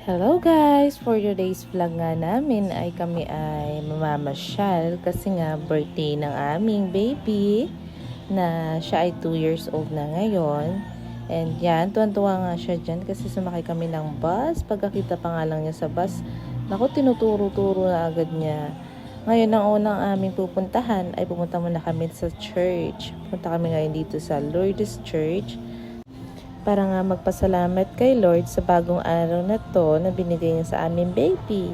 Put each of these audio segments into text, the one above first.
Hello guys! For today's vlog nga namin ay kami ay mamamasyal kasi nga birthday ng aming baby na siya ay 2 years old na ngayon. And yan, tuwan-tuwa nga siya dyan kasi sumakay kami ng bus. Pagkakita pa nga lang niya sa bus, naku, tinuturo-turo na agad niya. Ngayon, ang unang aming pupuntahan ay pumunta muna kami sa church. Pupunta kami ngayon dito sa Lourdes Church para nga magpasalamat kay Lord sa bagong araw na to na binigay niya sa aming baby.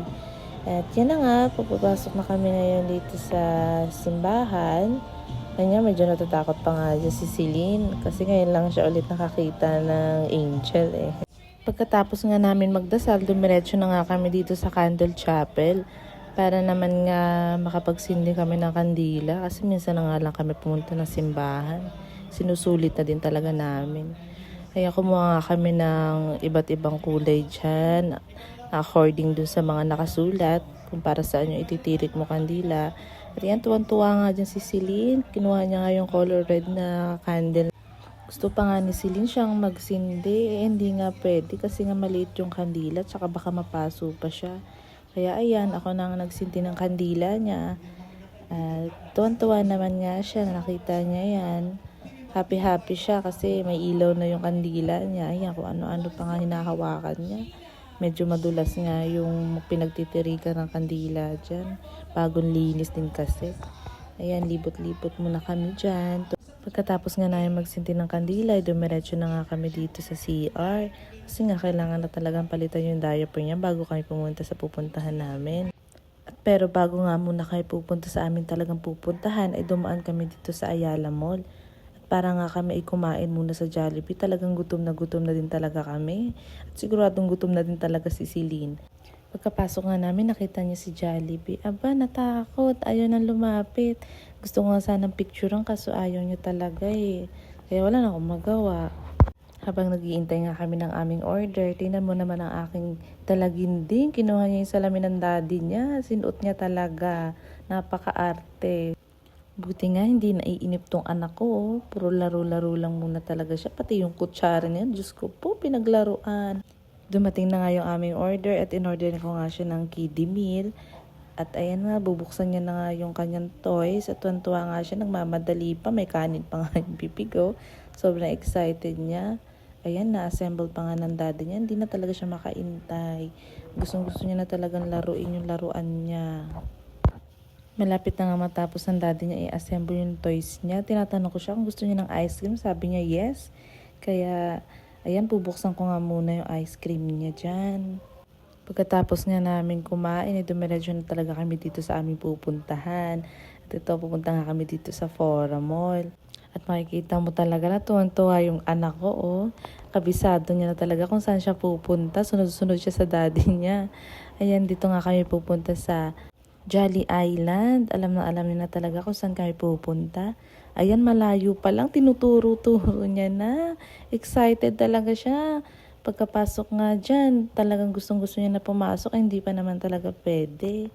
At yan na nga, pupapasok na kami ngayon dito sa simbahan. Kanya medyo natatakot pa nga dyan si Celine kasi ngayon lang siya ulit nakakita ng angel eh. Pagkatapos nga namin magdasal, dumiretso na nga kami dito sa Candle Chapel para naman nga makapagsindi kami ng kandila kasi minsan na nga lang kami pumunta ng simbahan. Sinusulit na din talaga namin. Kaya kumuha nga kami ng iba't ibang kulay dyan, according dun sa mga nakasulat, kung para saan yung ititirik mo kandila. At yan, tuwan-tuwa nga dyan si Celine. Kinuha niya nga yung color red na candle. Gusto pa nga ni Celine siyang magsindi. Hindi nga pwede kasi nga maliit yung kandila, tsaka baka mapaso pa siya. Kaya ayan, ako na nga nagsinti ng kandila niya. Tuwan-tuwa naman nga siya, nakita niya yan. Happy siya kasi may ilaw na yung kandila niya. Ayan, kung ano-ano pa nga hinahawakan niya. Medyo madulas nga yung pinagtitirikan ng kandila dyan. Bagong linis din kasi. Ayan, libot-libot muna kami dyan. Pagkatapos nga namin magsinti ng kandila, dumiretso na nga kami dito sa CR. Kasi nga kailangan na talagang palitan yung diaper niya bago kami pumunta sa pupuntahan namin. Pero bago nga muna kami pupunta sa amin talagang pupuntahan, ay dumaan kami dito sa Ayala Mall. Para nga kami ay kumain muna sa Jollibee. Talagang gutom na din talaga kami. At siguradong gutom na din talaga si Celine. Pagkapasok nga namin, nakita niya si Jollibee. Aba, natakot. Ayaw nang lumapit. Gusto ko nga sanang picturean kaso ayaw niya talaga eh. Kaya wala na akong magawa. Habang nag-iintay nga kami ng aming order, tingnan mo naman ang aking talaginding. Kinuha niya yung salamin ng daddy niya. Sinuot niya talaga. Napaka-arte. Buti nga hindi naiinip tong anak ko. Oh. Puro laro-laro lang muna talaga siya. Pati yung kutsara niya, Diyos ko po, pinaglaruan. Dumating na nga yung aming order at in-order ko nga siya ng kiddie meal. At ayan nga, bubuksan niya na nga yung kanyang toys. At tuwan-tuwa nga siya, nagmamadali pa. May kanin pa nga yung pipigo. Sobrang excited niya. Ayan, na-assemble pa nga ng daddy niya. Hindi na talaga siya makaintay. Gustong-gusto niya na talagang laruin yung laruan niya. Malapit na nga matapos ng daddy niya i-assemble yung toys niya. Tinatanong ko siya kung gusto niya ng ice cream. Sabi niya yes. Kaya, ayan, bubuksan ko nga muna yung ice cream niya dyan. Pagkatapos nga namin kumain, dumiretso na talaga kami dito sa aming pupuntahan. At ito, pupunta nga kami dito sa Fora Mall. At makikita mo talaga na tuwan-tuwa yung anak ko, oh. Kabisado niya na talaga kung saan siya pupunta. Sunod-sunod siya sa daddy niya. Ayan, dito nga kami pupunta sa Jolly Island. Alam niya na talaga kung saan kami pupunta. Ayan, malayo pa lang. Tinuturo-turo niya na. Excited talaga siya. Pagkapasok nga dyan, talagang gustong-gusto niya na pumasok. Hindi pa naman talaga pwede.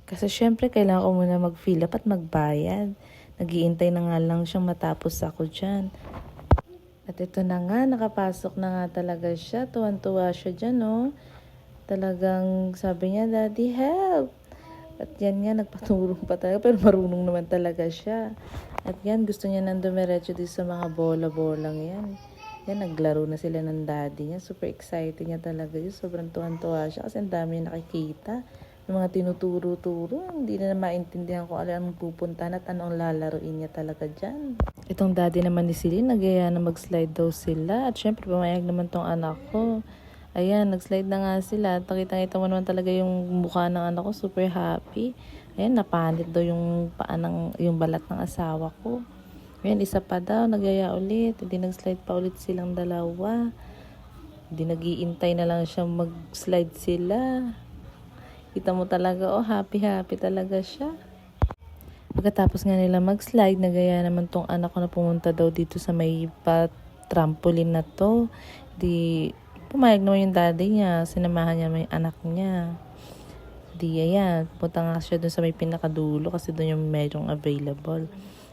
Kasi syempre, kailangan ko muna mag-fill up at magbayad. Nag-iintay na nga lang siyang matapos ako dyan. At ito na nga, nakapasok na nga talaga siya. Tuwan-tuwa siya dyan, oh. Talagang sabi niya, Daddy, help! At yan nga, nagpaturong pa talaga, pero marunong naman talaga siya. At yan, gusto niya nang dumiretso dito sa mga bola-bolang yan. Yan, naglaro na sila ng daddy niya. Super excited niya talaga yun. Sobrang tuwan-tuwa siya kasi ang dami niya nakikita. Yung mga tinuturo-turo, hindi na maintindihan kung ano ang pupuntahan at ano ang lalaruin niya talaga dyan. Itong daddy naman ni Celine, nagaya na mag-slide daw sila. At syempre, pumayag naman tong anak ko. Ayan, nag-slide na nga sila. Nakita mo naman talaga yung mukha ng anak ko. Super happy. Ayan, napanit daw yung yung balat ng asawa ko. Ayan, isa pa daw. Nagyaya ulit. Hindi nag-slide pa ulit silang dalawa. Hindi nag-iintay na lang siya mag-slide sila. Kita mo talaga, oh, happy talaga siya. Pagkatapos nga nila mag-slide, nagaya naman tong anak ko na pumunta daw dito sa may trampoline na to. Pumayag naman yung daddy niya, sinamahan niya may anak niya. Di, ayan, punta nga siya dun sa may pinakadulo kasi dun yung merong available.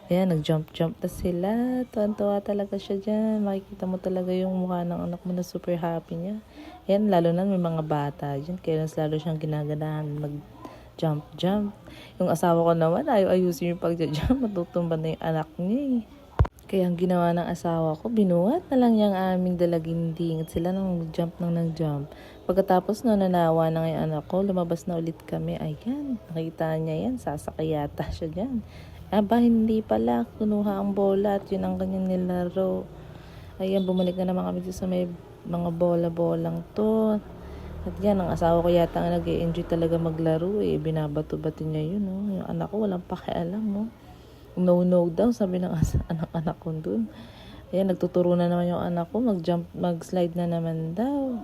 Ayan, nag-jump-jump na sila. Tuwan-tuwa talaga siya dyan. Makikita mo talaga yung mukha ng anak mo na super happy niya. Ayan, lalo na may mga bata dyan. Kaya mas lalo siyang ginaganahan mag-jump-jump. Yung asawa ko naman, ayaw ayusin yung pag-jump. Matutumba na yung anak niya eh. Kaya ang ginawa ng asawa ko, binuhat na lang niyang aming dalaginding. At sila nang nag-jump nang nag-jump. Pagkatapos no, nanawa na yung anak ko, lumabas na ulit kami. Ayan, nakita niya yan. Sasakay yata siya dyan. Aba, hindi pala. Kunuha ang bola at yun ang kanyang nilaro. Ayan, bumalik na naman kami sa may mga bola-bolang to. At yan, ang asawa ko yata nga nag-i-enjoy talaga maglaro eh. Binabato-bato niya yun, oh. Yung anak ko walang pakialam, oh. No daw, sabi ng anak ko dun. Ayan, nagtuturo na naman yung anak ko, mag-slide na naman daw.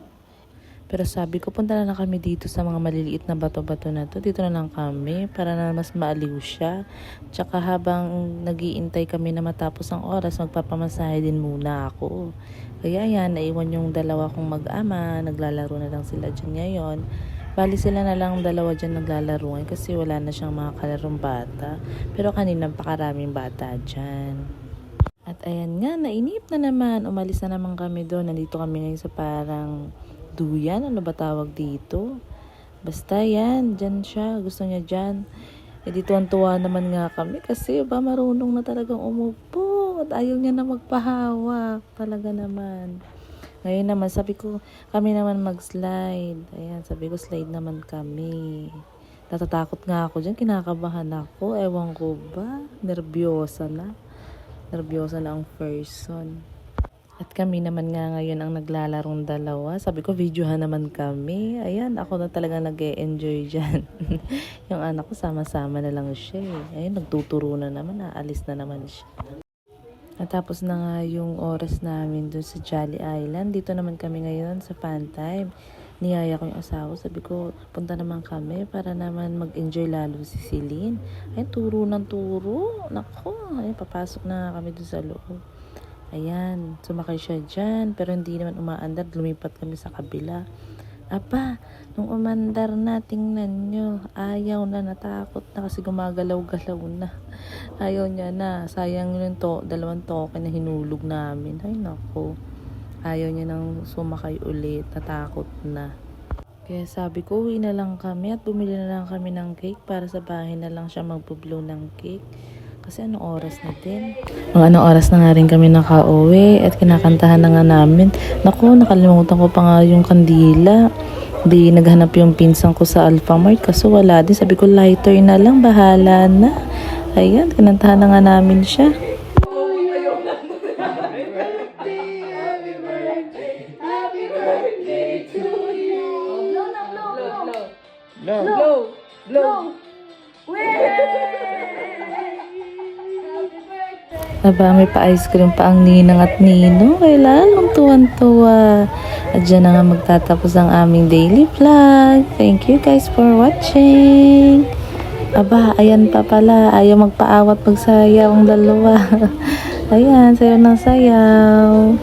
Pero sabi ko, punta na lang kami dito sa mga maliliit na bato-bato na to. Dito na lang kami para na mas maaliw siya. Tsaka habang nagiintay kami na matapos ang oras, magpapamasahe din muna ako. Kaya yan, naiwan yung dalawa kong mag-ama. Naglalaro na lang sila dyan ngayon. Bali sila na lang dalawa dyan naglalaro ngayon kasi wala na siyang mga kalarong bata. Pero kanina pakaraming bata dyan. At ayan nga, nainip na naman. Umalis na naman kami doon. Nandito kami ngayon sa parang duyan, ano ba tawag dito? Basta yan, dyan siya, gusto niya dyan. E dito ang tuwa naman nga kami kasi ba marunong na talagang umupo at ayaw niya na magpahawak, talaga naman. Ngayon naman, sabi ko, kami naman mag-slide. Ayan, sabi ko, slide naman kami. Natatakot nga ako dyan, kinakabahan ako, ewan ko ba, nervyosa na ang person. At kami naman nga ngayon ang naglalarong dalawa. Sabi ko, videohan naman kami. Ayan, ako na talaga nag-e-enjoy dyan. Yung anak ko, sama-sama na lang siya eh. Ayan, nagtuturo na naman, aalis na naman siya. At tapos na nga yung oras namin dun sa Jolly Island. Dito naman kami ngayon sa Fun Time. Niyaya ko yung asawa. Sabi ko, punta naman kami para naman mag-enjoy lalo si Celine. Ayan, turo ng turo. Nako, ayan, papasok na kami dun sa loob. Ayan, sumakay siya dyan, pero hindi naman umaandar, lumipat kami sa kabila. Aba, nung umandar na, tingnan nyo, ayaw na, natakot na kasi gumagalaw-galaw na. Ayaw niya na, sayang yung dalawang toke na hinulog namin. Ay nako, ayaw niya nang sumakay ulit, natakot na. Kaya sabi ko, uwi na lang kami at bumili na lang kami ng cake para sa bahay na lang siya magpo-blow ng cake. Kasi anong oras na din? Anong oras na nga rin kami nakauwi at kinakantahan na nga namin. Naku, nakalimutan ko pa nga yung kandila. Di naghanap yung pinsan ko sa Alphamart kasi wala din. Sabi ko, lighter na lang, bahala na. Ayan, kinantahan na nga namin siya. Aba, may pa-ice cream pa ang ninang at nino. Kaya lalong tuwan-tuwa. At dyan na nga magtatapos ang aming daily vlog. Thank you guys for watching. Aba, ayan pa pala. Ayaw magpaawat magsayaw ang dalawa. Ayan, sayaw ng sayaw.